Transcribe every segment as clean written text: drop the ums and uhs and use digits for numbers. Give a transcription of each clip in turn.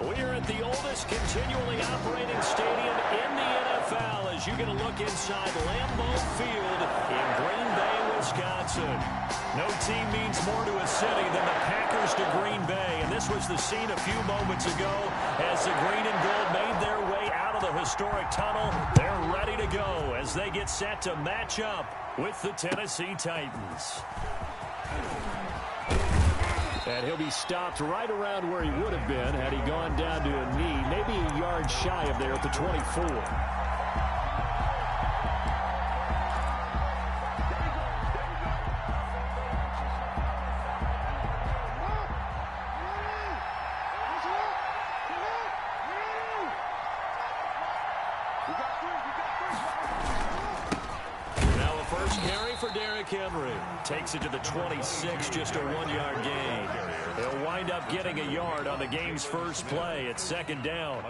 We are at the oldest continually operating stadium in the NFL as you get a look inside Lambeau Field in Green Bay, Wisconsin. No team means more to a city than the Packers to Green Bay, and this was the scene a few moments ago as the green and gold made their way out of the historic tunnel. They're ready to go as they get set to match up with the Tennessee Titans. And he'll be stopped right around where he would have been had he gone down to a knee, maybe a yard shy of there at the 24. Henry takes it to the 26, just a 1-yard gain. He'll wind up getting a yard on the game's first play. It's second down.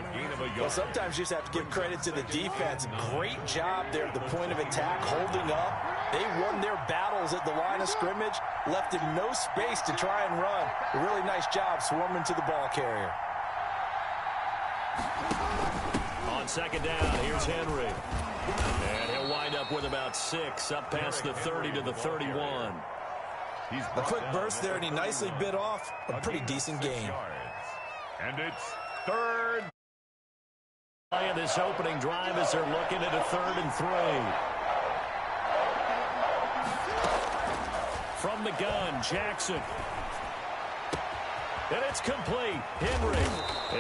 Well, sometimes you just have to give credit to the defense. Great job there at the point of attack, holding up. They won their battles at the line of scrimmage, left him no space to try and run. A really nice job swarming to the ball carrier. On second down, here's Henry. And he'll wind up with about 6, up past the 30 to the 31. A quick burst there, and he nicely bit off a pretty decent gain. And it's third. And this opening drive as they're looking at a 3rd and 3. From the gun, Jackson. And it's complete. Henry.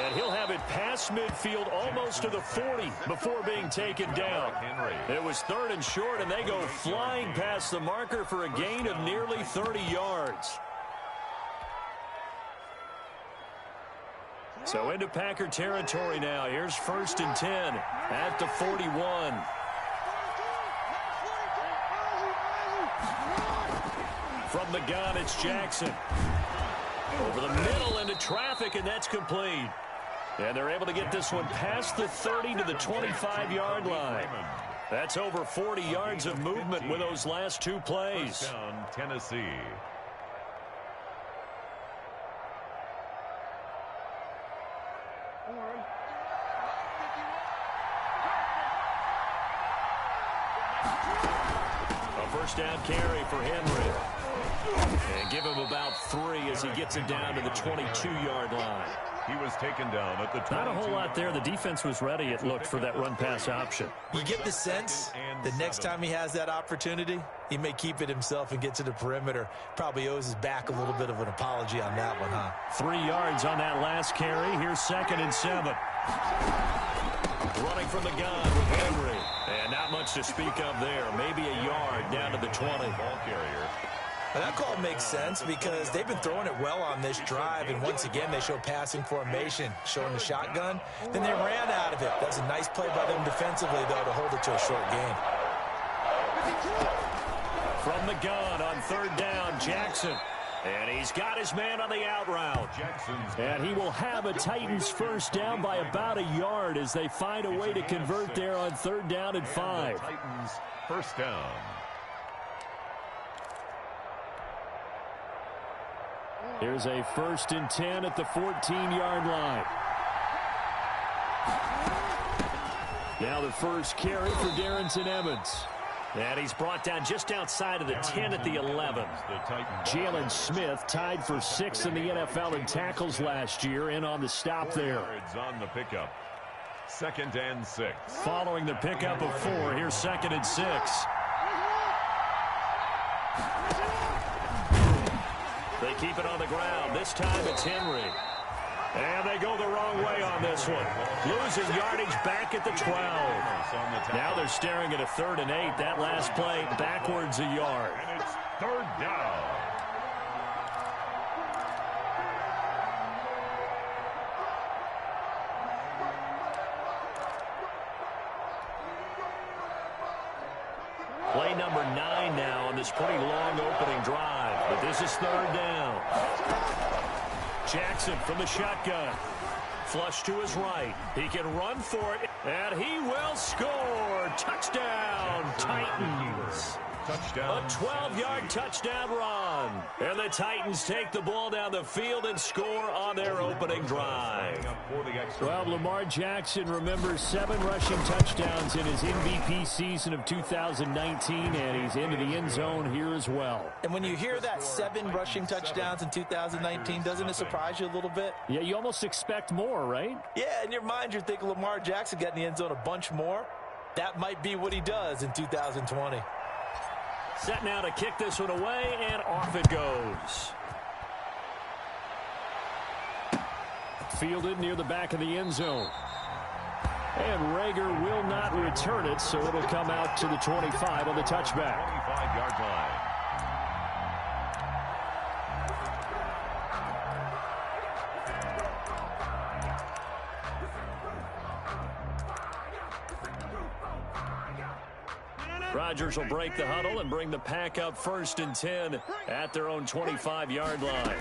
And he'll have it past midfield almost to the 40 before being taken down. It was 3rd and short, and they go flying past the marker for a gain of nearly 30 yards. So into Packer territory now. Here's 1st and 10 at the 41. From the gun, it's Jackson. Over the middle into traffic, and that's complete. And they're able to get this one past the 30 to the 25-yard line. That's over 40 yards of movement with those last 2 plays. Down, Tennessee. A first down carry for Henry. And give him about 3 as he gets it down to the 22-yard line. He was taken down at the 22. Not a whole lot there. The defense was ready, it looked, for that run-pass option. You get the sense the next time he has that opportunity, he may keep it himself and get to the perimeter. Probably owes his back a little bit of an apology on that one, huh? 3 yards on that last carry. Here's 2nd and 7. Running from the gun with Henry. And not much to speak of there. Maybe a yard down to the 20. Ball carrier. And that call makes sense because they've been throwing it well on this drive, and once again they show passing formation, showing the shotgun. Then they ran out of it. That's a nice play by them defensively, though, to hold it to a short gain. From the gun on 3rd down, Jackson. And he's got his man on the out route. And he will have a Titans first down by about a yard as they find a way to convert there on 3rd down and 5. Titans first down. Here's a 1st and 10 at the 14-yard line. Now the first carry for Darrington Evans. And he's brought down just outside of the 10 at the 11. Jalen Smith tied for 6th in the NFL in tackles last year, in on the stop there. On the pickup. 2nd and 6. Following the pickup of 4, here's 2nd and 6. They keep it on the ground. This time it's Henry. And they go the wrong way on this one. Losing yardage back at the 12. Now they're staring at a 3rd and 8. That last play backwards a yard. And it's 3rd down. Play number 9 now on this pretty long opening drive. But this is 3rd down. Jackson from the shotgun. Flush to his right. He can run for it. And he will score. Touchdown, Titans. Touchdown. A 12-yard touchdown run. And the Titans take the ball down the field and score on their opening drive. Well, Lamar Jackson remembers 7 rushing touchdowns in his MVP season of 2019, and he's into the end zone here as well. And when you hear that 7 rushing touchdowns in 2019, doesn't it surprise you a little bit? Yeah, you almost expect more, right? Yeah, in your mind, you're thinking Lamar Jackson got in the end zone a bunch more. That might be what he does in 2020. Set now to kick this one away, and off it goes. Fielded near the back of the end zone. And Rager will not return it, so it'll come out to the 25 on the touchback. 25-yard line. Rodgers will break the huddle and bring the pack up 1st and 10 at their own 25-yard line.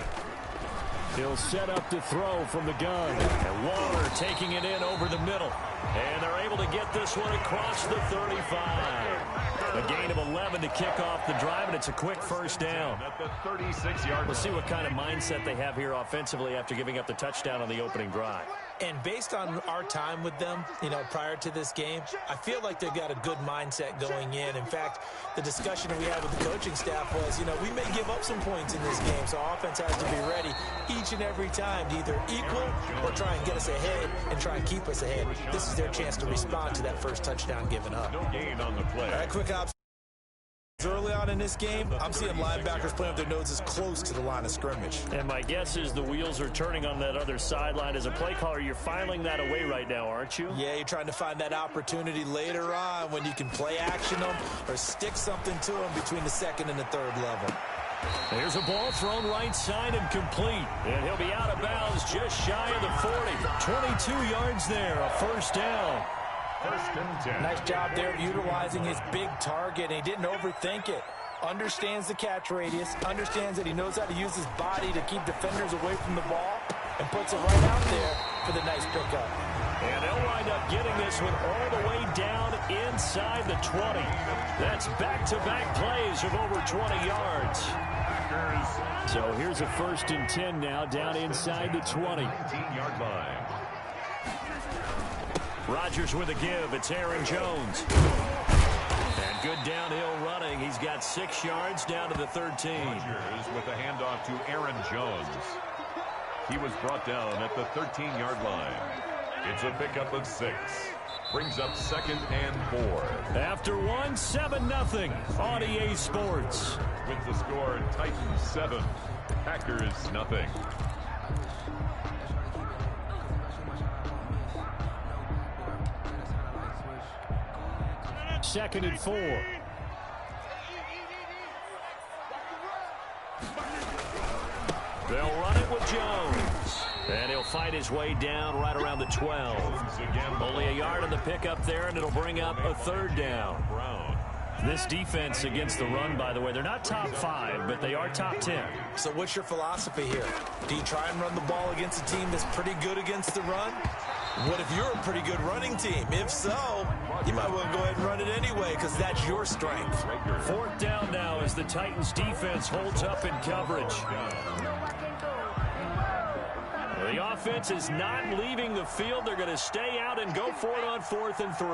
He'll set up to throw from the gun. And Waller taking it in over the middle. And they're able to get this one across the 35. A gain of 11 to kick off the drive, and it's a quick first down. At the 36-yard We'll see what kind of mindset they have here offensively after giving up the touchdown on the opening drive. And based on our time with them, prior to this game, I feel like they've got a good mindset going in. In fact, the discussion that we had with the coaching staff was, we may give up some points in this game, so our offense has to be ready each and every time to either equal or try and get us ahead and try and keep us ahead. This is their chance to respond to that first touchdown given up. No gain on the play. All right, quick ops. Early on in this game, I'm seeing linebackers playing with their noses close to the line of scrimmage. And my guess is the wheels are turning on that other sideline. As a play caller, you're filing that away right now, aren't you? Yeah, you're trying to find that opportunity later on when you can play action them or stick something to them between the 2nd and the 3rd level. There's a ball thrown right side and complete. And he'll be out of bounds just shy of the 40. 22 yards there, a first down. 1st and 10. Nice job there of utilizing his big target. And he didn't overthink it. Understands the catch radius. Understands that he knows how to use his body to keep defenders away from the ball. And puts it right out there for the nice pickup. And they'll wind up getting this one all the way down inside the 20. That's back-to-back plays of over 20 yards. So here's a 1st and 10 now down inside the 20. 19-yard line. Rodgers with a give. It's Aaron Jones. And good downhill running. He's got 6 yards down to the 13. Rodgers with a handoff to Aaron Jones. He was brought down at the 13-yard line. It's a pickup of 6. Brings up 2nd and 4. After 1, 7-0 on EA Sports. With the score, Titans 7, Packers nothing. Second and 4. They'll run it with Jones. And he'll fight his way down right around the 12. Only a yard on the pickup there, and it'll bring up a 3rd down. This defense against the run, by the way, they're not top 5, but they are top 10. So what's your philosophy here? Do you try and run the ball against a team that's pretty good against the run? What if you're a pretty good running team? If so, you might want to go ahead and run it anyway because that's your strength. 4th down now as the Titans defense holds up in coverage. The offense is not leaving the field. They're going to stay out and go for it on 4th and 3.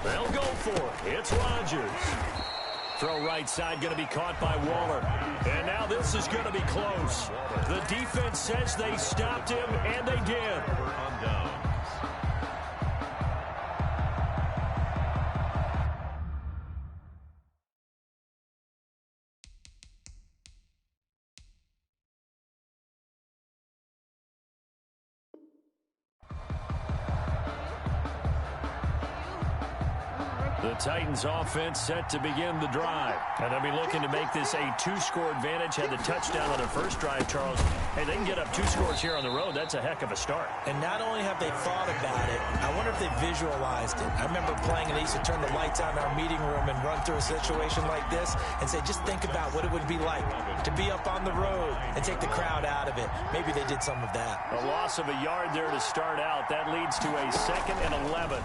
They'll go for it. It's Rodgers. Throw right side going to be caught by Waller. And now this is going to be close. The defense says they stopped him, and they did. On downs. The Titans offense set to begin the drive. And they'll be looking to make this a 2-score advantage. Had the touchdown on their first drive, Charles. Hey, they can get up 2 scores here on the road. That's a heck of a start. And not only have they thought about it, I wonder if they visualized it. I remember playing and they used to turn the lights on in our meeting room and run through a situation like this and say, just think about what it would be like to be up on the road and take the crowd out of it. Maybe they did some of that. A loss of a yard there to start out. That leads to a 2nd and 11.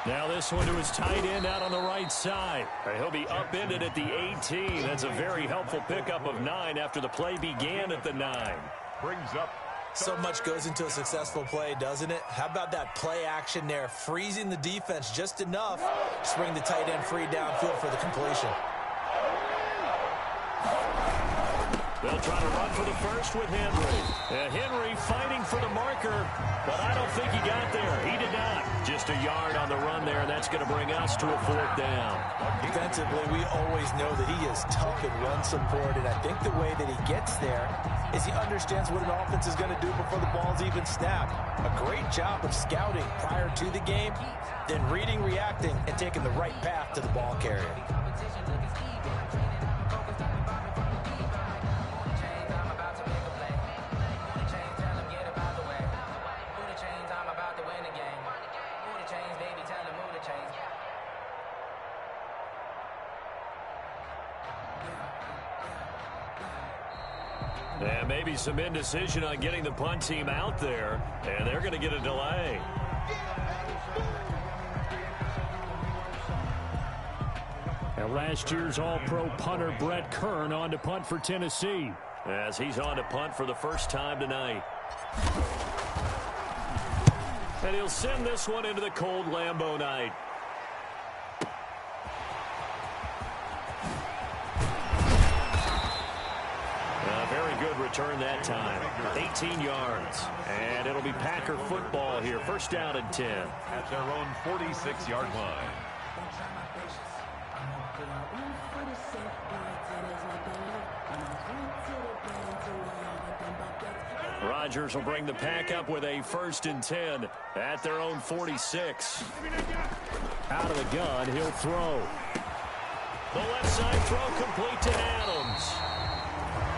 Now this one to his tight end out on the right side. He'll be upended at the 18. That's a very helpful pickup of 9 after the play began at the 9. Brings up. So much goes into a successful play, doesn't it? How about that play action there, freezing the defense just enough to bring the tight end free downfield for the completion. They'll try to run for the first with Henry. Henry fighting for the marker, but I don't think he got there. He did not. Just a yard on the run there, and that's going to bring us to a 4th down. Defensively, we always know that he is tough in run support, and I think the way that he gets there is he understands what an offense is going to do before the ball's even snapped. A great job of scouting prior to the game, then reading, reacting, and taking the right path to the ball carrier. And maybe some indecision on getting the punt team out there, and they're going to get a delay. And last year's All-Pro punter Brett Kern on to punt for Tennessee, as he's on to punt for the first time tonight. And he'll send this one into the cold Lambeau night. Good return that time. 18 yards. And it'll be Packer football here. First down and 10. At their own 46-yard line. Rodgers will bring the pack up with a 1st and 10 at their own 46. Out of the gun, he'll throw. The left side throw complete to Adams.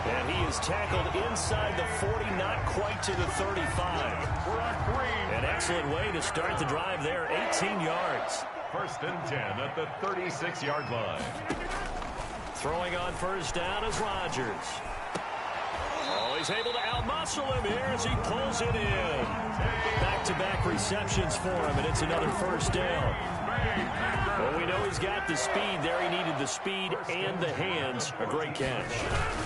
And he is tackled inside the 40, not quite to the 35. An excellent way to start the drive there, 18 yards. 1st and 10 at the 36-yard line. Throwing on first down is Rodgers. Oh, he's able to outmuscle him here as he pulls it in. Back-to-back receptions for him, and it's another first down. Well, we know he's got the speed there. He needed the speed and the hands. A great catch.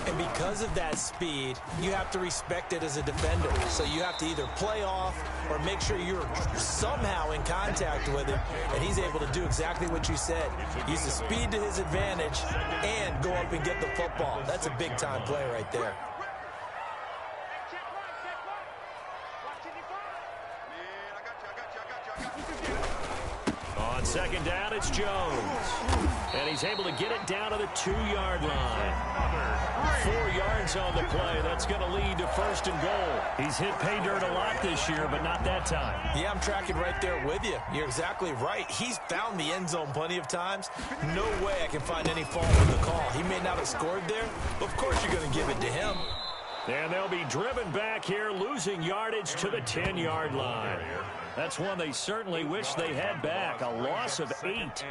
And because of that speed, you have to respect it as a defender. So you have to either play off or make sure you're somehow in contact with him. And he's able to do exactly what you said. Use the speed to his advantage and go up and get the football. That's a big-time play right there. On second down, it's Jones. And he's able to get it down to the 2-yard line. 4 yards on the play. That's going to lead to 1st and goal. He's hit pay dirt a lot this year, but not that time. Yeah, I'm tracking right there with you. You're exactly right. He's found the end zone plenty of times. No way I can find any fault with the call. He may not have scored there, but of course you're going to give it to him. And they'll be driven back here, losing yardage to the 10-yard line. That's one they certainly wish they had back. A loss of 8.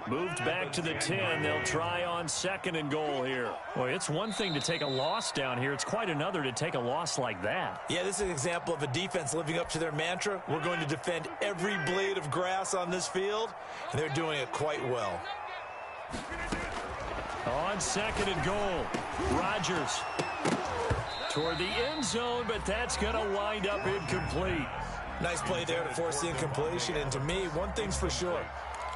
Moved back to the 10. They'll try on 2nd and goal here. Boy, it's one thing to take a loss down here. It's quite another to take a loss like that. Yeah, this is an example of a defense living up to their mantra. We're going to defend every blade of grass on this field, and they're doing it quite well. On 2nd and goal, Rodgers toward the end zone, but that's going to wind up incomplete. Nice play there to force the incompletion, and to me, one thing's for sure.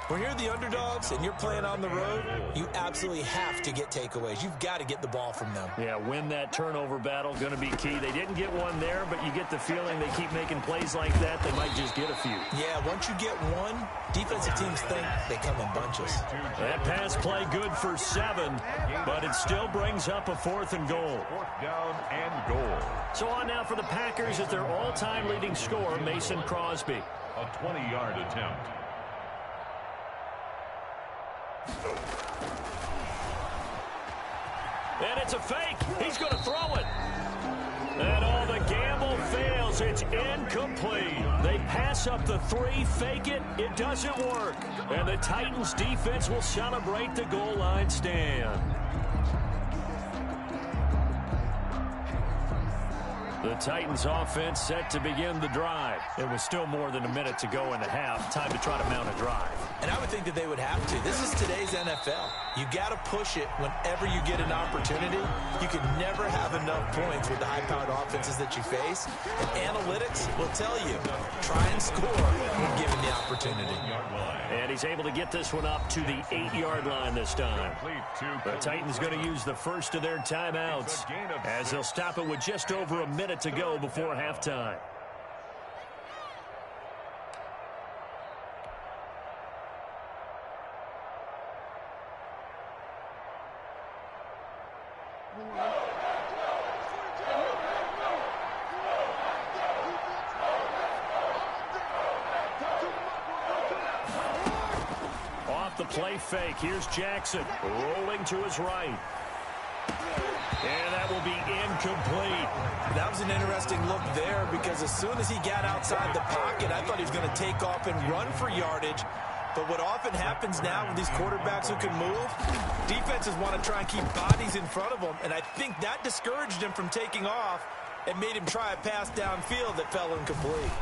When you're the underdogs and you're playing on the road, you absolutely have to get takeaways. You've got to get the ball from them. Yeah, win that turnover battle, going to be key. They didn't get one there, but you get the feeling they keep making plays like that, they might just get a few. Yeah, once you get one, defensive teams think they come in bunches. That pass play good for 7, but it still brings up a 4th and goal. 4th down and goal. So on now for the Packers at their all-time leading scorer, Mason Crosby. A 20-yard attempt. And it's a fake. He's going to throw it. And all the gamble fails. It's incomplete. They pass up the 3, fake it. It doesn't work. And the Titans defense will celebrate the goal line stand. The Titans offense set to begin the drive. It was still more than a minute to go in the half. Time to try to mount a drive. And I would think that they would have to. This is today's NFL. You got to push it whenever you get an opportunity. You can never have enough points with the high-powered offenses that you face. And analytics will tell you, try and score when given the opportunity. And he's able to get this one up to the 8-yard line this time. The Titans going to use the first of their timeouts as they'll stop it with just over a minute to go before halftime. Off the play fake, here's Jackson rolling to his right. And that will be incomplete. That was an interesting look there because as soon as he got outside the pocket, I thought he was going to take off and run for yardage. But what often happens now with these quarterbacks who can move, defenses want to try and keep bodies in front of them. And I think that discouraged him from taking off and made him try a pass downfield that fell incomplete.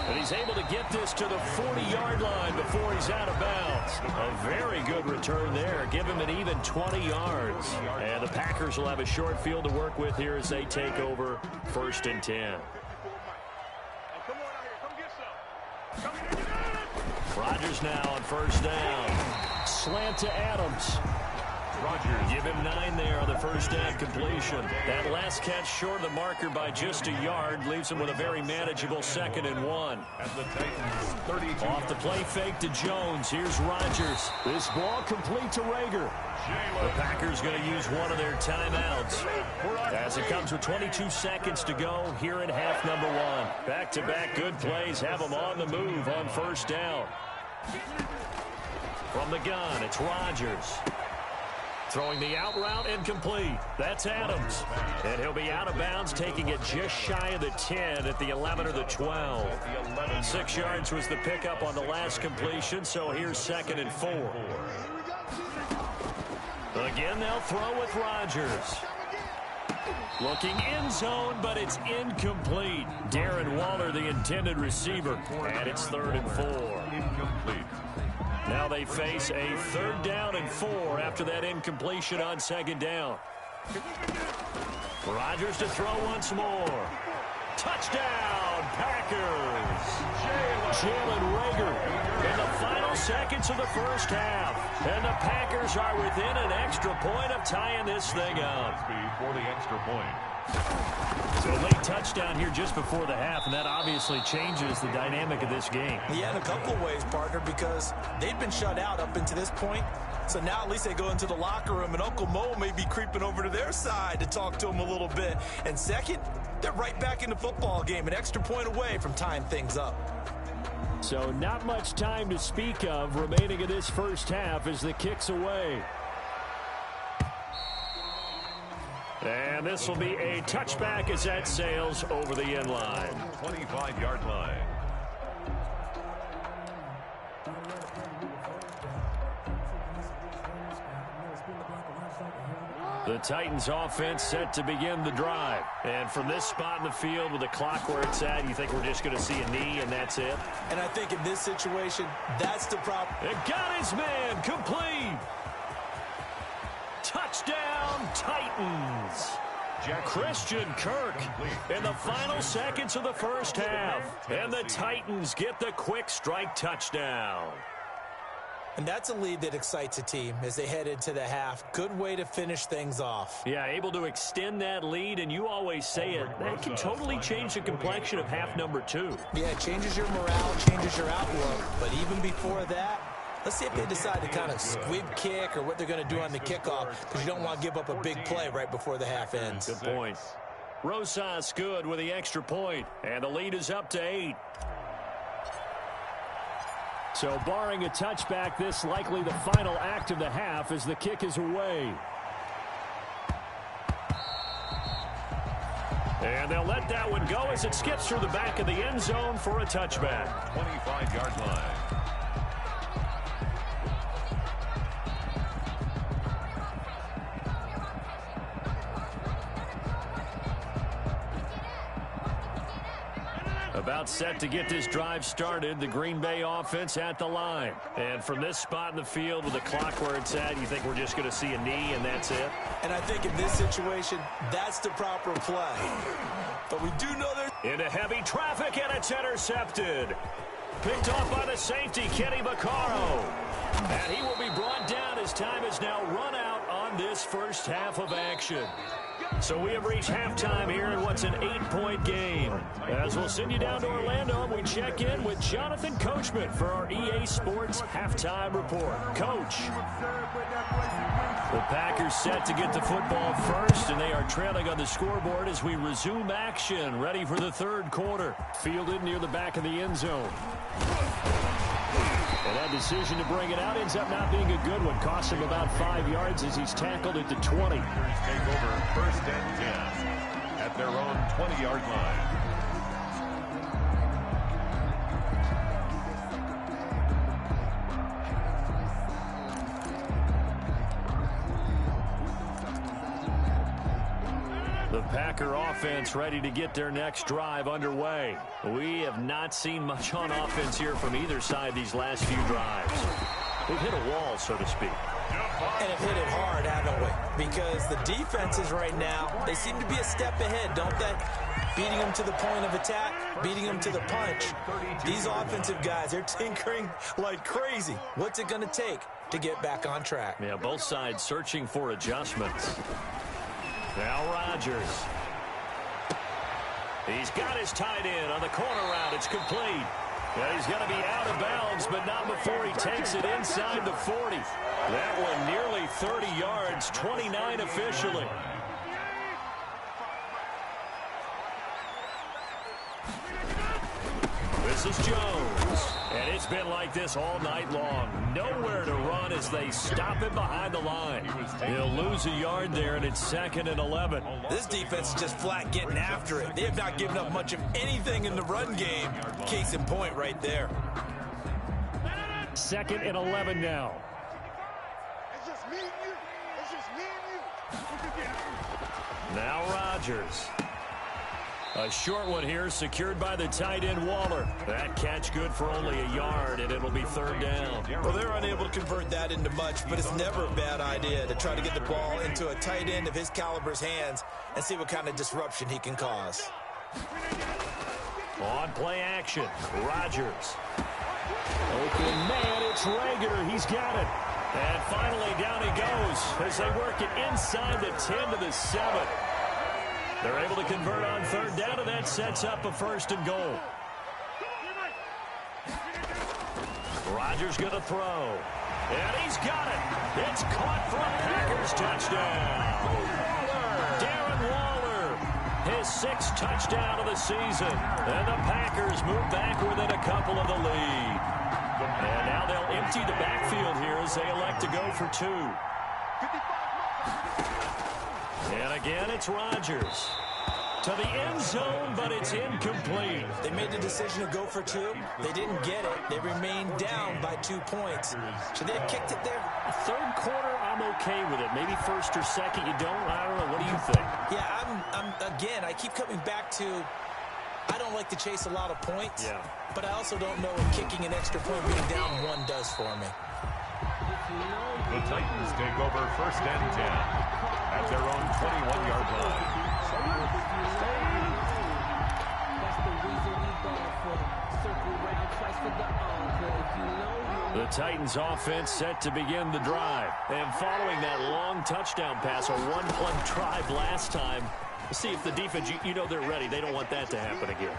And he's able to get this to the 40-yard line before he's out of bounds. A very good return there. Give him an even 20 yards. And the Packers will have a short field to work with here as they take over 1st and 10. Rodgers now on 1st down. Slant to Adams. Rodgers, give him 9 there on the 1st down completion. That last catch short of the marker by just a yard leaves him with a very manageable 2nd and 1. At the Titans, 32. Off the play fake to Jones. Here's Rodgers. This ball complete to Rager. The Packers going to use one of their timeouts as it comes with 22 seconds to go here in half number 1. Back-to-back good plays have them on the move on 1st down. From the gun, it's Rodgers. Throwing the out route incomplete. That's Adams. And he'll be out of bounds, taking it just shy of the 10 at the 11 or the 12. 6 yards was the pickup on the last completion, so here's 2nd and 4. Again, they'll throw with Rodgers. Looking end zone, but it's incomplete. Darren Waller, the intended receiver, and it's 3rd and 4. Incomplete. Now they face a 3rd down and 4 after that incompletion on 2nd down. Rodgers to throw once more. Touchdown, Packers. Jalen Rager in the final seconds of the 1st half. And the Packers are within an extra point of tying this thing up. For the extra point. So a late touchdown here just before the half, and that obviously changes the dynamic of this game. Yeah, in a couple of ways, partner, because they've been shut out up until this point. So now at least they go into the locker room, and Uncle Mo may be creeping over to their side to talk to him a little bit. And second, they're right back in the football game, an extra point away from tying things up. So not much time to speak of remaining in this 1st half as the kick's away. And this will be a touchback as that sails over the end line. 25-yard line. The Titans offense set to begin the drive. And from this spot in the field with the clock where it's at, you think we're just going to see a knee and that's it? And I think in this situation, that's the problem. It got his man complete. Touchdown, Titans. Christian Kirk in the final seconds of the 1st half. And the Titans get the quick strike touchdown. And that's a lead that excites a team as they head into the half. Good way to finish things off. Yeah, able to extend that lead, and you always say it, that can totally change the complexion of half number 2. Yeah, it changes your morale, changes your outlook. But even before that, let's see if they decide to kind of squib kick or what they're going to do on the kickoff, because you don't want to give up a big play right before the half ends. Good point. Rosas good with the extra point, and the lead is up to 8. So barring a touchback, this likely the final act of the half as the kick is away. And they'll let that one go as it skips through the back of the end zone for a touchback. 25-yard line. about set to get this drive started. The Green Bay offense at the line. And from this spot in the field with the clock where it's at, you think we're just going to see a knee and that's it? And I think in this situation, that's the proper play. But we do know there's... Into heavy traffic, and it's intercepted. Picked off by the safety, Kenny Vaccaro. And he will be brought down as time is now run out on this first half of action. So we have reached halftime here in what's an 8-point game. As we'll send you down to Orlando, and we check in with Jonathan Coachman for our EA Sports Halftime Report. Coach. The Packers set to get the football first, and they are trailing on the scoreboard as we resume action, ready for the third quarter. Fielded near the back of the end zone. And that decision to bring it out ends up not being a good one. Cost him about 5 yards as he's tackled at the 20. Take over first and 10 at their own 20-yard line. The Packer offense ready to get their next drive underway. We have not seen much on offense here from either side these last few drives. We've hit a wall, so to speak. And have hit it hard, haven't we? Because the defenses right now, they seem to be a step ahead, don't they? Beating them to the point of attack, beating them to the punch. These offensive guys, they're tinkering like crazy. What's it going to take to get back on track? Yeah, both sides searching for adjustments. Now Rodgers. He's got his tight end on the corner route. It's complete. Yeah, he's going to be out of bounds, but not before he takes it inside the 40. That one nearly 30 yards, 29 officially. This is Jones. And it's been like this all night long. Nowhere to run as they stop him behind the line. He'll lose a yard there, and it's 2nd and 11. This defense is just flat getting after it. They have not given up much of anything in the run game. Case in point right there. 2nd and 11 now. It's just me and you. It's just me and you. Now Rodgers. A short one here, secured by the tight end Waller. That catch good for only a yard, and it'll be 3rd down. Well, they're unable to convert that into much, but it's never a bad idea to try to get the ball into a tight end of his caliber's hands and see what kind of disruption he can cause. On play action, Rodgers. Open man, it's Rager. He's got it. And finally down he goes as they work it inside the 10 to the 7. They're able to convert on 3rd down, and that sets up a 1st and goal. Rodgers going to throw. And he's got it. It's caught for a Packers touchdown. Darren Waller, his 6th touchdown of the season. And the Packers move back within a couple of the lead. And now they'll empty the backfield here as they elect to go for 2. And again, it's Rodgers. To the end zone, but it's incomplete. They made the decision to go for 2. They didn't get it. They remained down by 2 points. Should they have kicked it there? 3rd quarter, I'm okay with it. Maybe 1st or 2nd, you don't. I don't know. What do you think? Yeah, again, I keep coming back to, I don't like to chase a lot of points. Yeah. But I also don't know what kicking an extra point being down 1 does for me. The Titans take over 1st and 10 at their own 21-yard line. The Titans offense set to begin the drive. And following that long touchdown pass, a one-play drive last time, see if the defense, you know they're ready. They don't want that to happen again.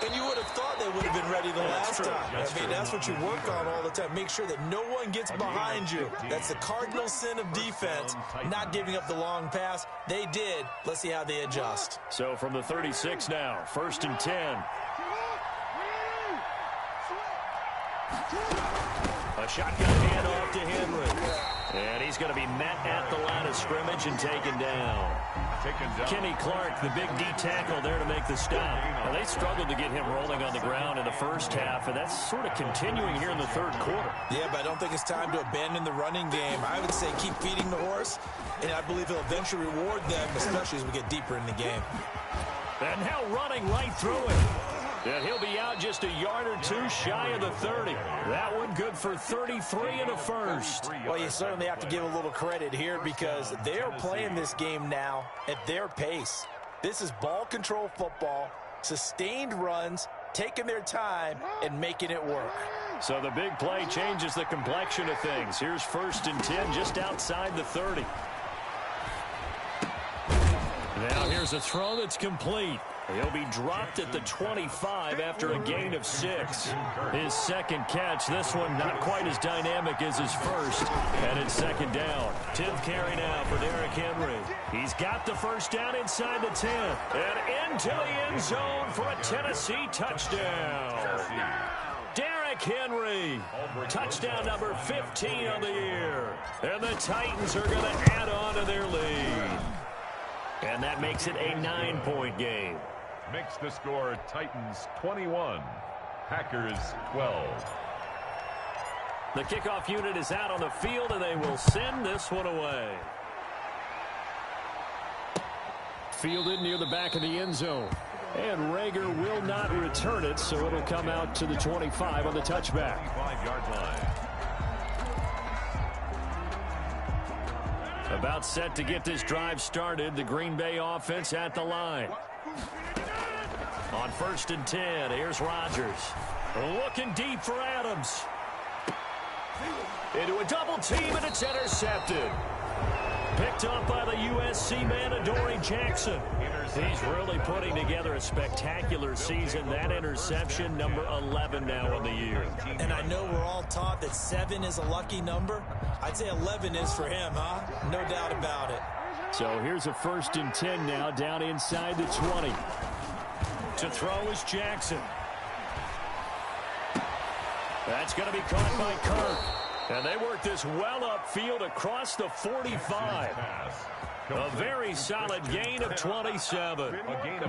And you would have thought they would have been ready the last time. That's what you work on all the time. Make sure that no one gets behind you. That's the cardinal sin of defense, not giving up the long pass. They did. Let's see how they adjust. So from the 36 now, 1st and 10. A shotgun handoff to Henry. And he's going to be met at the line of scrimmage and taken down. Kenny Clark, the big D tackle there to make the stop. Well, they struggled to get him rolling on the ground in the first half, and that's sort of continuing here in the 3rd quarter. Yeah, but I don't think it's time to abandon the running game. I would say keep feeding the horse, and I believe he'll eventually reward them, especially as we get deeper in the game. And now running right through it And he'll be out just a yard or two shy of the 30. That one good for 33 in the first. Well, you certainly have to give a little credit here because they're playing this game now at their pace. This is ball control football, sustained runs, taking their time and making it work. So the big play changes the complexion of things. Here's 1st and 10 just outside the 30. Now here's a throw that's complete. He'll be dropped at the 25 after a gain of 6. His second catch, this one not quite as dynamic as his first. And it's 2nd down. 10th carry now for Derrick Henry. He's got the first down inside the 10. And into the end zone for a Tennessee touchdown. Derrick Henry, touchdown number 15 on the year. And the Titans are going to add on to their lead. And that makes it a 9-point game. Makes the score Titans 21, Packers 12. The kickoff unit is out on the field, and they will send this one away. Fielded near the back of the end zone. And Rager will not return it, so it'll come out to the 25 on the touchback. 5-yard line. About set to get this drive started, the Green Bay offense at the line. On 1st and 10, here's Rodgers. Looking deep for Adams. Into a double team, and it's intercepted. Picked up by the USC man, Adoree Jackson. He's really putting together a spectacular season. That interception, number 11 now on the year. And I know we're all taught that 7 is a lucky number. I'd say 11 is for him, huh? No doubt about it. So here's a 1st and 10 now, down inside the 20. To throw is Jackson. That's going to be caught by Kirk. And they work this well upfield across the 45. A very solid gain of 27.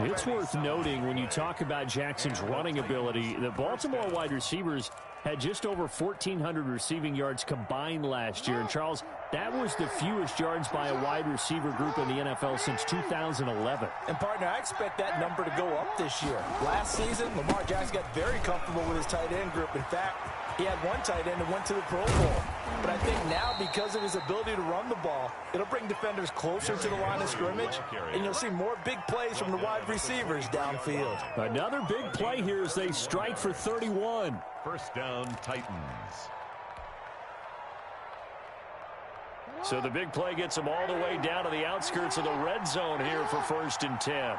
It's worth noting when you talk about Jackson's running ability, the Baltimore wide receivers had just over 1,400 receiving yards combined last year. And, Charles, that was the fewest yards by a wide receiver group in the NFL since 2011. And, partner, I expect that number to go up this year. Last season, Lamar Jackson got very comfortable with his tight end group. In fact, he had one tight end that went to the Pro Bowl. But I think now, because of his ability to run the ball, it'll bring defenders closer to the line of scrimmage, and you'll see more big plays from the wide receivers downfield. Another big play here as they strike for 31. 1st down, Titans. So the big play gets them all the way down to the outskirts of the red zone here for 1st and 10.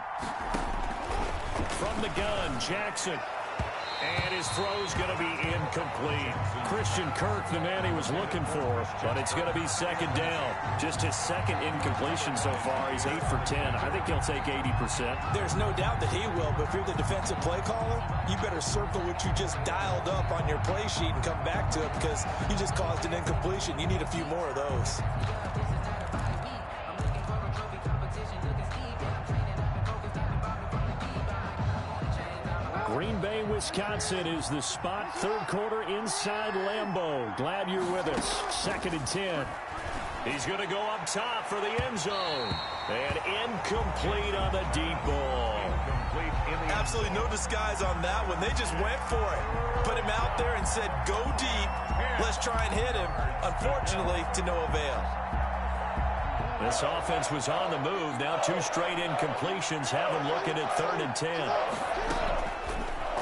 From the gun, Jackson. And his throw's going to be incomplete. Christian Kirk, the man he was looking for, but it's going to be 2nd down. Just his 2nd incompletion so far. He's 8 for 10. I think he'll take 80%. There's no doubt that he will, but if you're the defensive play caller, you better circle what you just dialed up on your play sheet and come back to it because you just caused an incompletion. You need a few more of those. Green Bay, Wisconsin is the spot. 3rd quarter inside Lambeau. Glad you're with us. 2nd and 10. He's going to go up top for the end zone. And incomplete on the deep ball. Absolutely no disguise on that one. They just went for it. Put him out there and said, go deep. Let's try and hit him. Unfortunately, to no avail. This offense was on the move. Now 2 straight incompletions have him looking at 3rd and 10.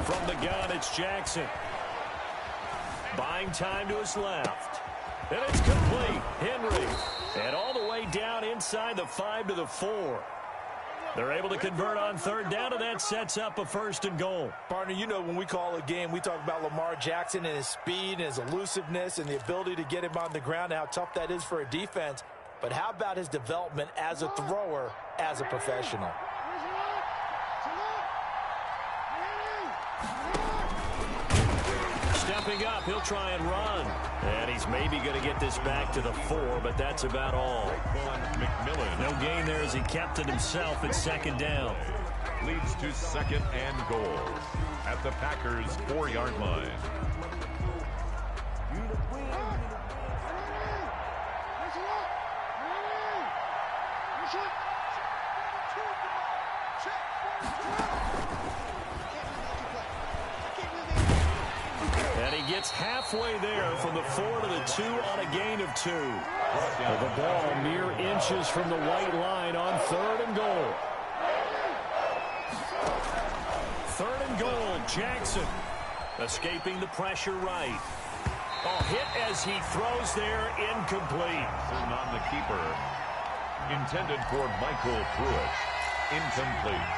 From the gun, it's Jackson. Buying time to his left. And it's complete. Henry. And all the way down inside the 5 to the 4. They're able to convert on 3rd down, and that sets up a 1st and goal. Partner, you know when we call a game, we talk about Lamar Jackson and his speed and his elusiveness and the ability to get him on the ground and how tough that is for a defense. But how about his development as a thrower, as a professional? Stepping up, he'll try and run. And he's maybe going to get this back to the 4, but that's about all. No gain there as he kept it himself at 2nd down. Leads to 2nd and goal at the Packers' 4-yard line. gets halfway there from the 4 to the 2 on a gain of 2. Well, the ball mere inches from the white line on 3rd and goal. 3rd and goal, Jackson. Escaping the pressure right. Oh, hit as he throws there, incomplete. On the keeper. Intended for Michael Pruitt. Incomplete.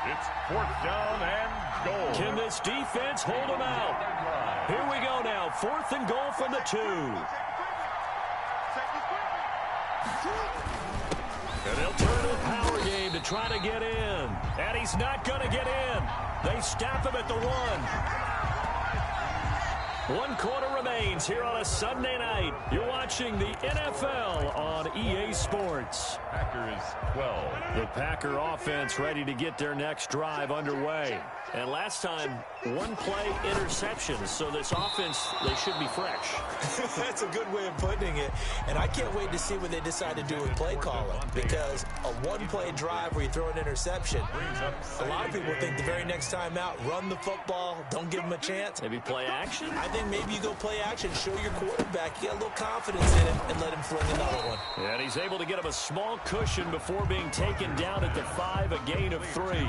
It's 4th down and goal. Can this defense hold him out? Here we go now. 4th and goal from the 2. And they'll turn to the power game to try to get in. And he's not going to get in. They stop him at the 1. 1 quarter remains here on a Sunday night. You're watching the NFL on EA Sports. Packers 12. The Packer offense ready to get their next drive underway. And last time, 1 play interception. So this offense, they should be fresh. That's a good way of putting it. And I can't wait to see what they decide to do with play calling. Because a 1-play drive where you throw an interception, a lot of people think the very next time out, run the football, don't give them a chance. Maybe play action? I think maybe you go play action, show your quarterback, you got a little confidence in him, and let him fling another one. And he's able to get him a small cushion before being taken down at the 5, a gain of 3.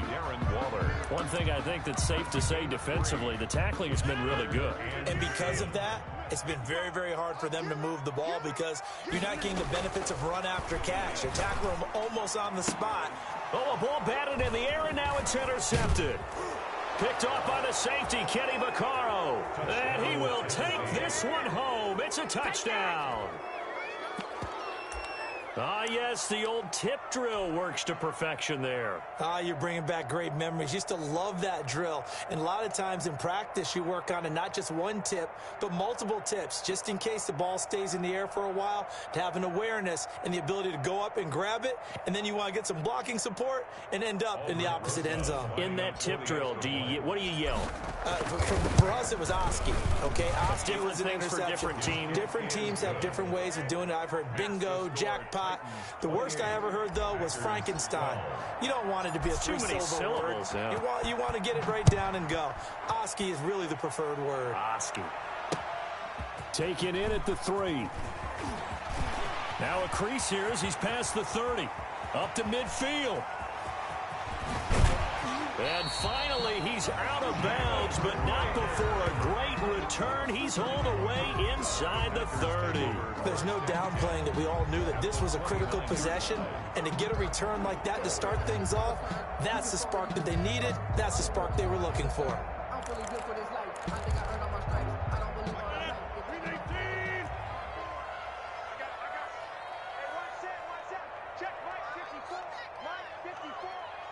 One thing I think that's safe to say defensively, the tackling has been really good. And because of that, it's been very, very hard for them to move the ball because you're not getting the benefits of run after catch. You're tackling them almost on the spot. Oh, a ball batted in the air, and now it's intercepted. Picked off by the safety, Kenny Vaccaro. And he will take this one home. It's a touchdown. Ah, yes, the old tip drill works to perfection there. Ah, you're bringing back great memories. Used to love that drill. And a lot of times in practice, you work on it, not just 1 tip, but multiple tips, just in case the ball stays in the air for a while, to have an awareness and the ability to go up and grab it, and then you want to get some blocking support and end up in the opposite end zone. In that tip drill, what do you yell? For us, it was Oski, okay? Oski was an things interception. for different teams. Different teams have different ways of doing it. I've heard bingo, jackpot. The worst I ever heard, though, was Frankenstein. You don't want it to be a 3-syllable word. Yeah. You want to get it right down and go. Oski is really the preferred word. Oski. Taken in at the 3. Now a crease here as he's past the 30. Up to midfield. And finally, he's out of bounds, but not before a great return. He's hauled away inside the 30. There's no downplaying that we all knew that this was a critical possession, and to get a return like that to start things off, that's the spark that they needed. That's the spark they were looking for. I'm feeling good for this life. I think I earned all my stripes. I don't believe all my life. Hey, watch that. Check right 54. Right 54.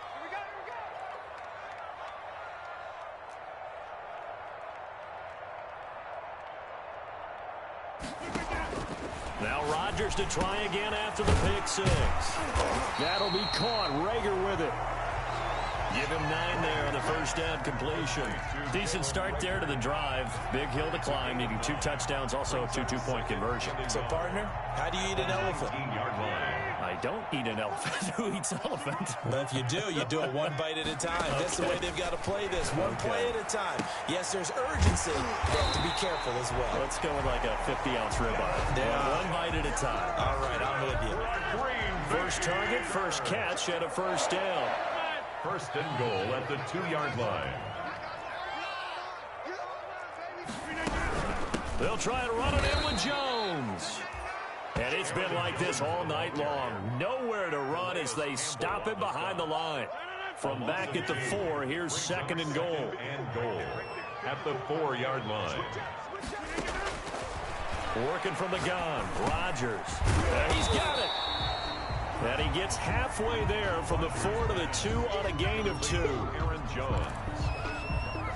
Here we go. Now Rodgers to try again after the pick 6. That'll be caught. Rager with it. Give him 9 there on the first down completion. Decent start there to the drive. Big hill to climb, needing 2 touchdowns, also a 2-2-point conversion. So, partner, how do you eat an elephant? I don't eat an elephant. Who eats elephant? But if you do it 1 bite at a time. That's the way they've got to play this. 1 play at a time. Yes, there's urgency. They have to be careful as well. Let's go with like a 50-ounce ribeye. Yeah. 1 bite at a time. All right, I'm with you. First target, first catch, and a first down. First and goal at the 2-yard line. They'll try and run it in with Jones. And it's been like this all night long. Nowhere to run as they stop it behind the line. From back at the 4, here's 2nd and goal. And goal at the 4-yard line. Working from the gun, Rodgers. He's got it. And he gets halfway there from the 4 to the 2 on a gain of 2. Aaron Jones.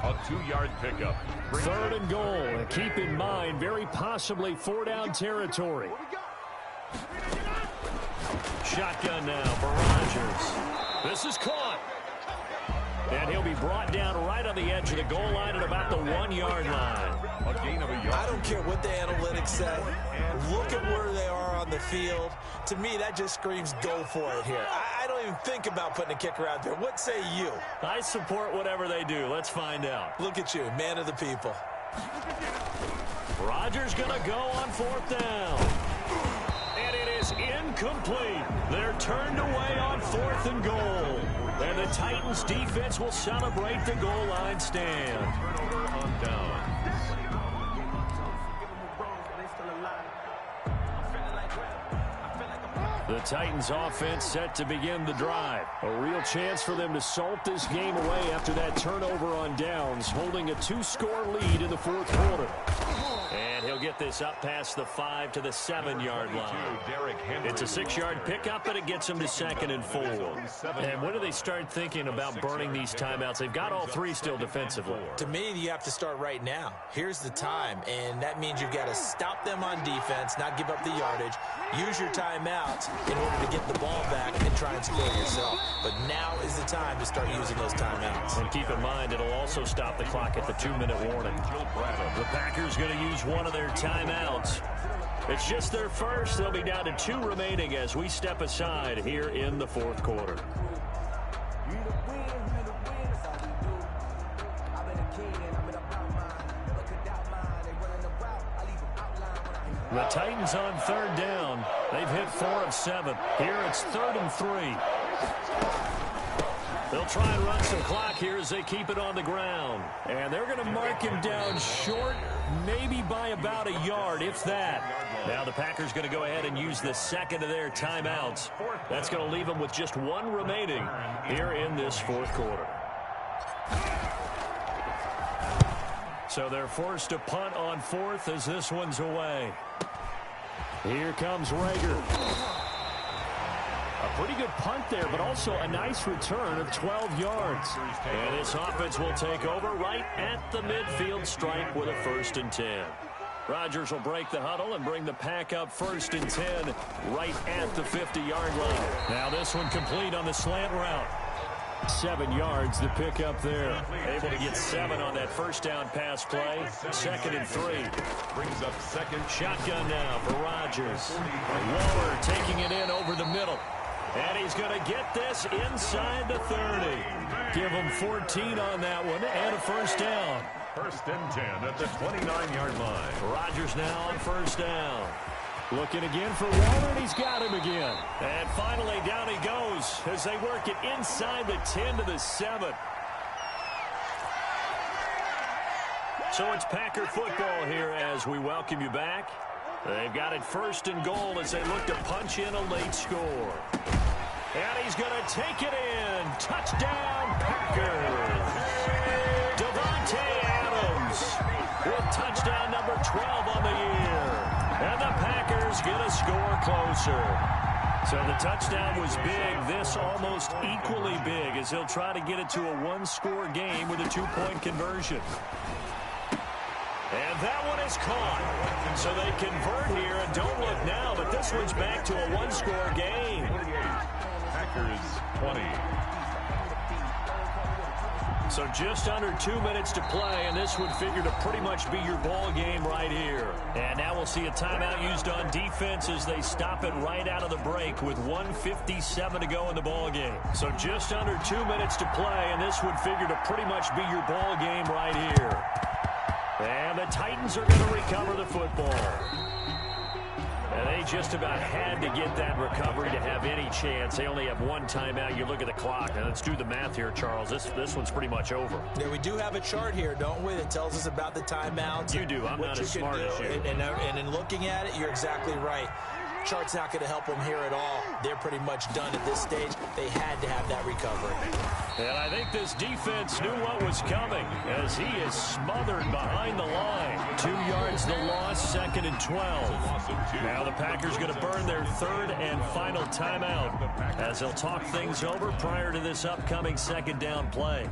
A 2-yard pickup. 3rd and goal. And keep in mind, very possibly 4-down territory. Shotgun now for Rodgers. This is caught. And he'll be brought down right on the edge of the goal line at about the 1-yard line. A gain of a yard. I don't care what the analytics say. Look at where they are on the field. To me, that just screams go for it here. I don't even think about putting a kicker out there. What say you? I support whatever they do. Let's find out. Look at you, man of the people. Rodgers going to go on 4th down. And it is incomplete. They're turned away on 4th and goal. And the Titans defense will celebrate the goal line stand. Turnover on downs. The Titans offense set to begin the drive. A real chance for them to salt this game away after that turnover on downs, holding a 2-score lead in the 4th quarter. And he'll get this up past the 5 to the 7-yard line. It's a 6-yard pickup, and it gets him to 2nd and 4. And when do they start thinking about burning these timeouts? They've got all 3 still defensively. To me, you have to start right now. Here's the time, and that means you've got to stop them on defense, not give up the yardage, use your timeouts in order to get the ball back and try and score yourself. But now is the time to start using those timeouts. And keep in mind, it'll also stop the clock at the 2-minute warning. The Packers going to use one of their timeouts. It's just their first. They'll be down to 2 remaining as we step aside here in the 4th quarter. The Titans on 3rd down. They've hit 4 of 7. Here it's 3rd and 3. They'll try and run some clock here as they keep it on the ground. And they're going to mark him down short, maybe by about a yard, if that. Now the Packers going to go ahead and use the 2nd of their timeouts. That's going to leave them with just 1 remaining here in this 4th quarter. So they're forced to punt on 4th as this one's away. Here comes Rager. A pretty good punt there, but also a nice return of 12 yards. And this offense will take over right at the midfield stripe with a 1st and 10. Rodgers will break the huddle and bring the pack up 1st and 10 right at the 50-yard line. Now this one complete on the slant route. 7 yards the pick up there. Able to get 7 on that 1st down pass play. 2nd and 3. Brings up 2nd. Shotgun now for Rodgers. Waller taking it in over the middle. And he's going to get this inside the 30. Give him 14 on that one and a 1st down. 1st and 10 at the 29-yard line. Rodgers now on 1st down. Looking again for Waller, and he's got him again. And finally, down he goes as they work it inside the 10 to the 7. So it's Packer football here as we welcome you back. They've got it 1st and goal as they look to punch in a late score. And he's going to take it in. Touchdown, Packers. Davante Adams with touchdown number 12 on the year. And the Packers get a score closer. So the touchdown was big. This almost equally big as he'll try to get it to a 1-score game with a 2-point conversion. And that one is caught. So they convert here and don't look now, but this one's back to a 1-score game. Packers 20. So just under 2 minutes to play, and this would figure to pretty much be your ball game right here. And now we'll see a timeout used on defense as they stop it right out of the break with 1:57 to go in the ball game. So just under 2 minutes to play, and this would figure to pretty much be your ball game right here. And the Titans are going to recover the football. And they just about had to get that recovery to have any chance. They only have 1 timeout. You look at the clock. Now, let's do the math here, Charles. This one's pretty much over. Yeah, we do have a chart here, don't we, that tells us about the timeouts. You do. I'm not as smart as you. And in looking at it, you're exactly right. Chart's not going to help them here at all. They're pretty much done at this stage. They had to have that recovery. And I think this defense knew what was coming as he is smothered behind the line. 2 yards the loss, 2nd and 12. Now the Packers going to burn their 3rd and final timeout as they'll talk things over prior to this upcoming 2nd down play.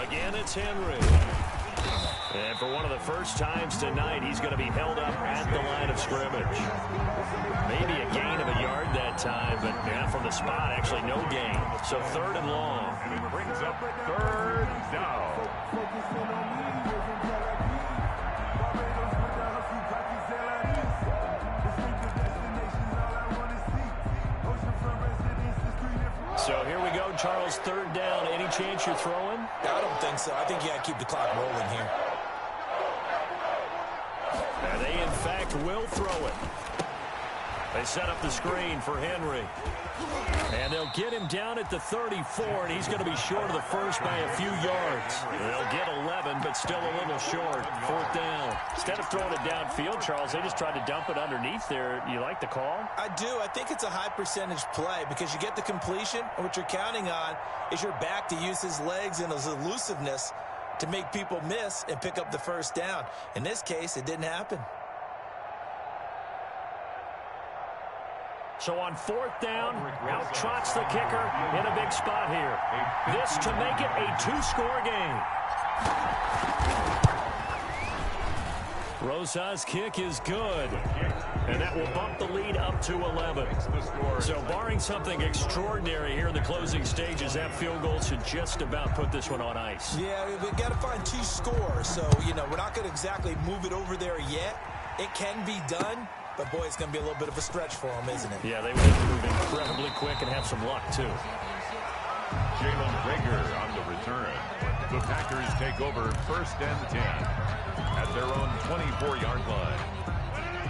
Again, it's Henry. And for one of the first times tonight, he's going to be held up at the line of scrimmage. Maybe a gain of a yard that time, but from the spot, actually no gain. So 3rd and long. And it brings up 3rd down. So here we go, Charles, third down. Any chance you're throwing? I don't think so. I think you got to keep the clock rolling here. And they, in fact, will throw it. They set up the screen for Henry. And they'll get him down at the 34, and he's going to be short of the first by a few yards. They'll get 11, but still a little short. Fourth down. Instead of throwing it downfield, Charles, they just tried to dump it underneath there. You like the call? I do. I think it's a high percentage play because you get the completion, and what you're counting on is your back to use his legs and his elusiveness to make people miss and pick up the first down. In this case, it didn't happen. So on fourth down, out trots the kicker in a big spot here. This to make it a two-score game. Rosas' kick is good, and that will bump the lead up to 11. So barring something extraordinary here in the closing stages, that field goal should just about put this one on ice. Yeah, we've got to find two scores. So, we're not going to exactly move it over there yet. It can be done. But, boy, it's going to be a little bit of a stretch for them, isn't it? Yeah, they would have to move incredibly quick and have some luck, too. Jalen Rager on the return. The Packers take over first and 10 at their own 24-yard line.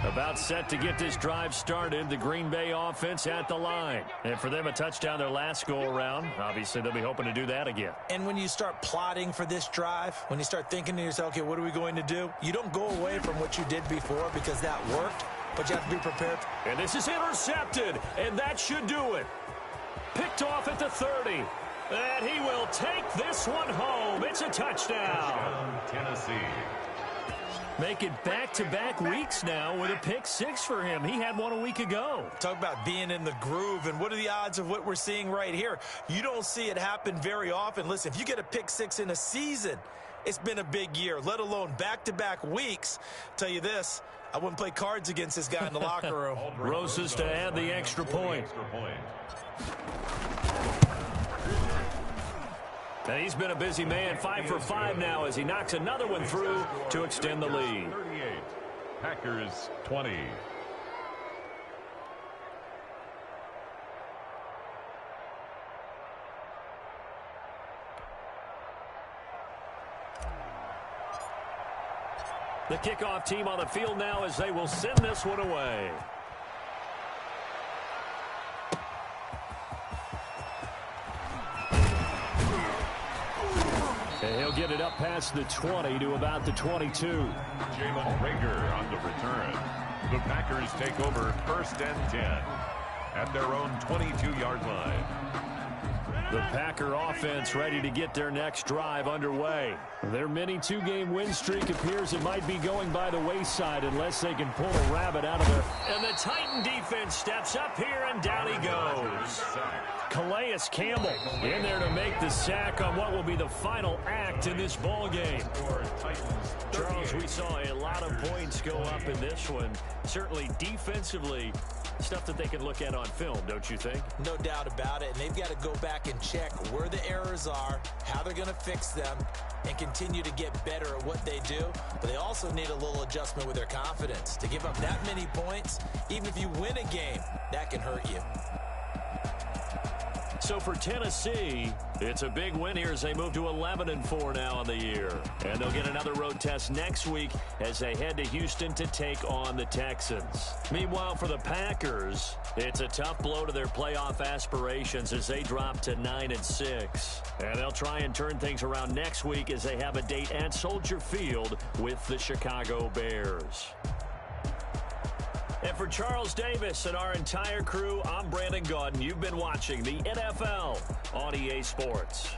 About set to get this drive started, the Green Bay offense at the line. And for them, a touchdown their last go-around. Obviously, they'll be hoping to do that again. And when you start plotting for this drive, when you start thinking to yourself, okay, what are we going to do? You don't go away from what you did before because that worked. But you have to be prepared. And this is intercepted, and that should do it. Picked off at the 30. And he will take this one home. It's a touchdown. Tennessee. Make it back-to-back weeks now with a pick six for him. He had one a week ago. Talk about being in the groove, and what are the odds of what we're seeing right here? You don't see it happen very often. Listen, if you get a pick six in a season, it's been a big year, let alone back-to-back weeks. Tell you this, I wouldn't play cards against this guy in the locker room. Rosas to add the extra point. And he's been a busy man, 5 for 5 now as he knocks another one through to extend the lead. 38, Packers 20. The kickoff team on the field now as they will send this one away. And he'll get it up past the 20 to about the 22. Jalen Rager on the return. The Packers take over first and 10 at their own 22-yard line. The Packer offense ready to get their next drive underway. Their mini two-game win streak appears it might be going by the wayside unless they can pull a rabbit out of there. And the Titan defense steps up here, and down he goes. Calais Campbell in there to make the sack on what will be the final act in this ball game. Charles, we saw a lot of points go up in this one. Certainly defensively, stuff that they can look at on film, don't you think? No doubt about it. And they've got to go back and check where the errors are, how they're going to fix them, and continue to get better at what they do. But they also need a little adjustment with their confidence. To give up that many points, even if you win a game, that can hurt you. So for Tennessee, it's a big win here as they move to 11-4 now on the year. And they'll get another road test next week as they head to Houston to take on the Texans. Meanwhile, for the Packers, it's a tough blow to their playoff aspirations as they drop to 9-6. And they'll try and turn things around next week as they have a date at Soldier Field with the Chicago Bears. And for Charles Davis and our entire crew, I'm Brandon Gaudin. You've been watching the NFL on EA Sports.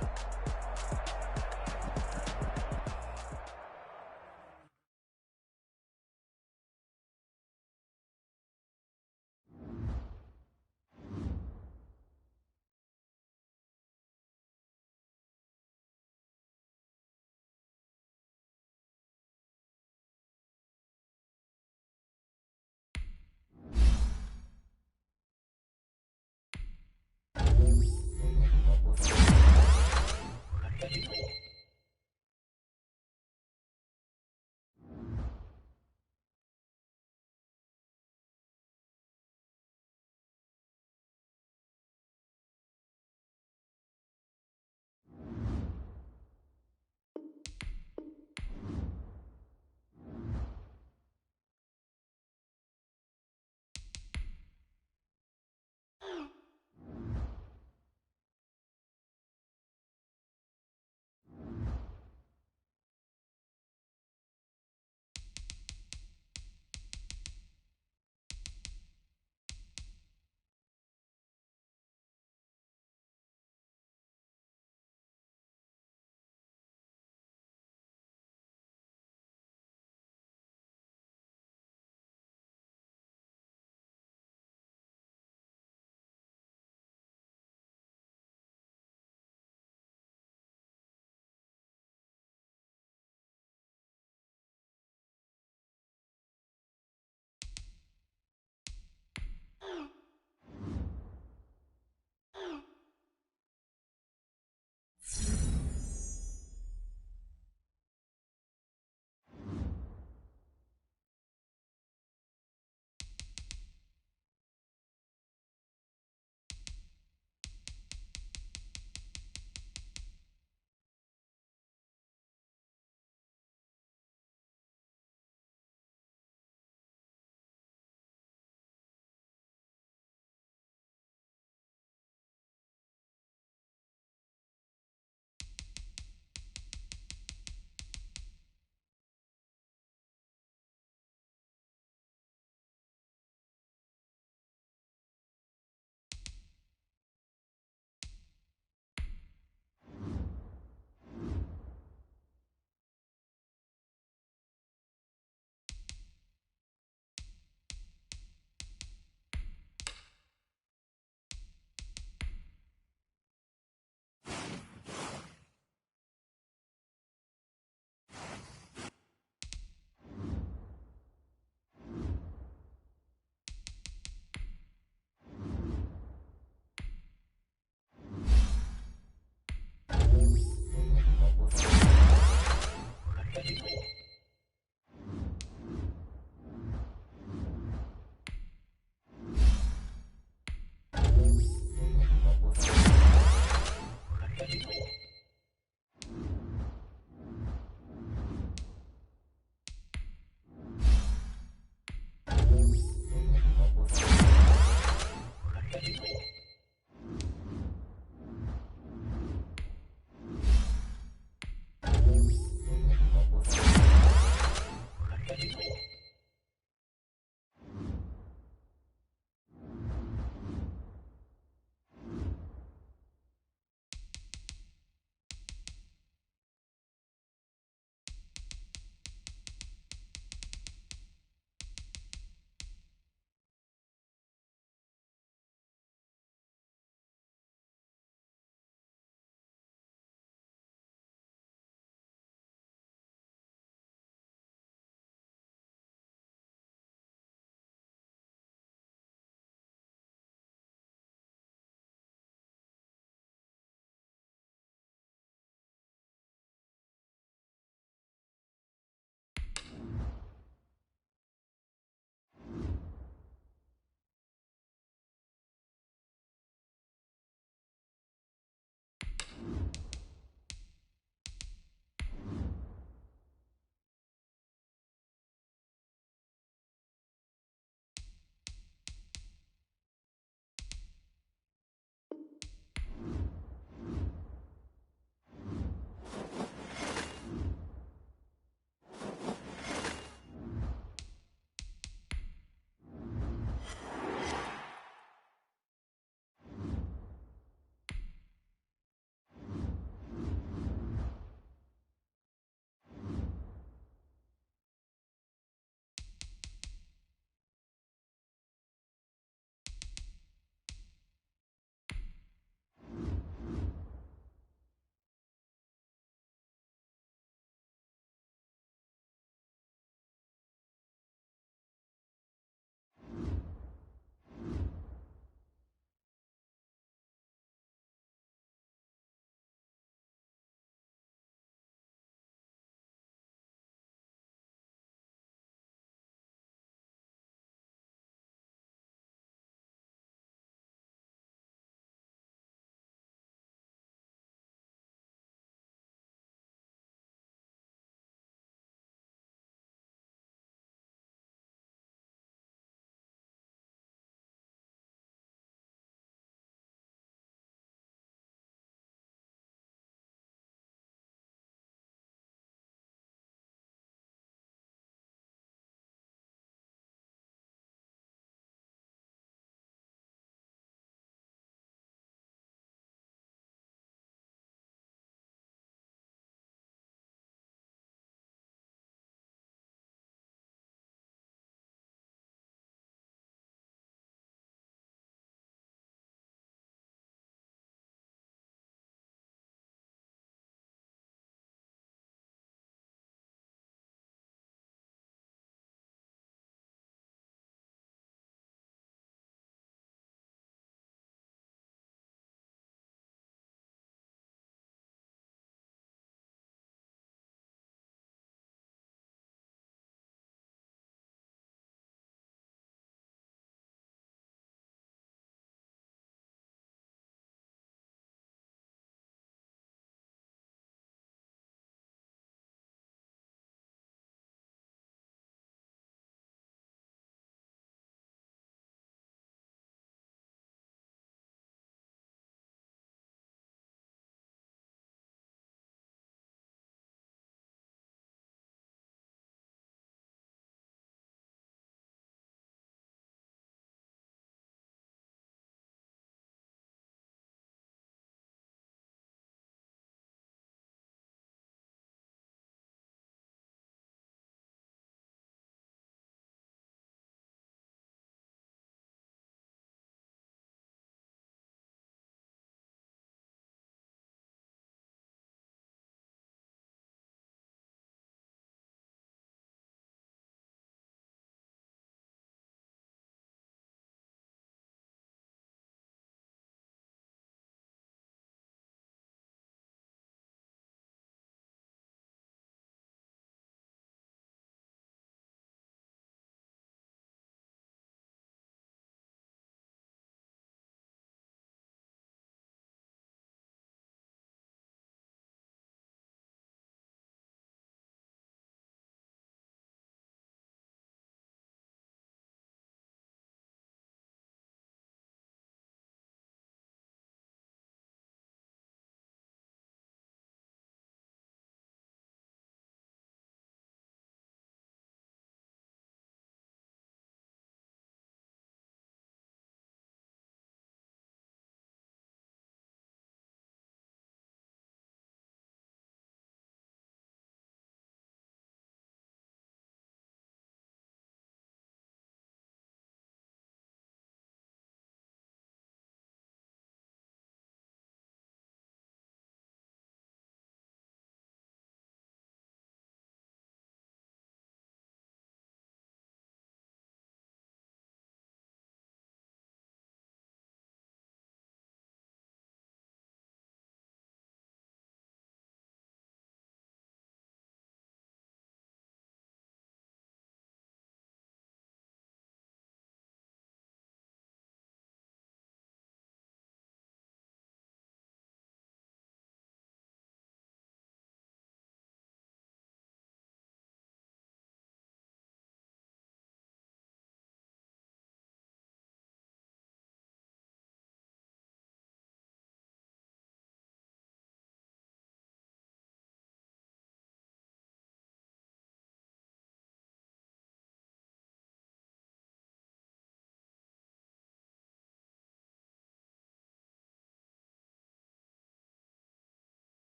you.